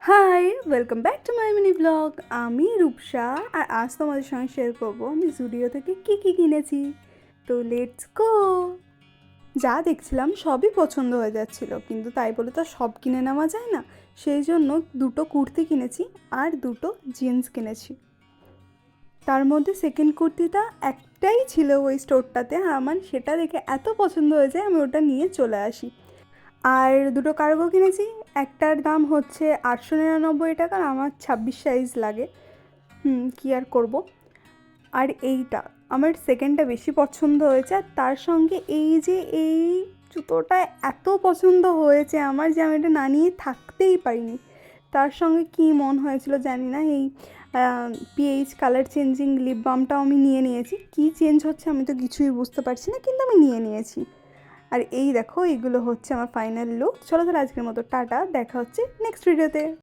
High, welcome back to my mini blog. আমি রূপসা, আর আজ তোমাদের সঙ্গে শেয়ার করবো আমি জুডিও থেকে কী কিনেছি। তো লেটস গো। যা দেখছিলাম সবই পছন্দ হয়ে যাচ্ছিল, কিন্তু তাই বলে তো সব কিনে নেওয়া যায় না। সেই জন্য দুটো কুর্তি কিনেছি আর দুটো জিন্স কিনেছি। তার মধ্যে সেকেন্ড কুর্তিটা একটাই ছিল ওই স্টোরটাতে, আমার সেটা দেখে এত পছন্দ হয়েছে আমি ওটা নিয়ে চলে আসি। আর দুটো কার্গো কিনেছি, একটার দাম হচ্ছে 899 টাকা, আর আমার 26 সাইজ লাগে। কী আর করব। আর এইটা আমার সেকেন্ডটা বেশি পছন্দ হয়েছে, আর তার সঙ্গে এই জুতোটা এত পছন্দ হয়েছে আমার যে আমি এটা না নিয়ে থাকতেই পারিনি। তার সঙ্গে কী মন হয়েছিল জানি না, এই পিএইচ কালার চেঞ্জিং লিপ বামটাও আমি নিয়ে নিয়েছি। কী চেঞ্জ হচ্ছে আমি তো কিছুই বুঝতে পারছি না, কিন্তু আমি নিয়ে নিয়েছি। আর এই দেখো, এইগুলো হচ্ছে আমার ফাইনাল লুক। চলো তাহলে আজকের মতো টাটা, দেখা হচ্ছে নেক্সট ভিডিওতে।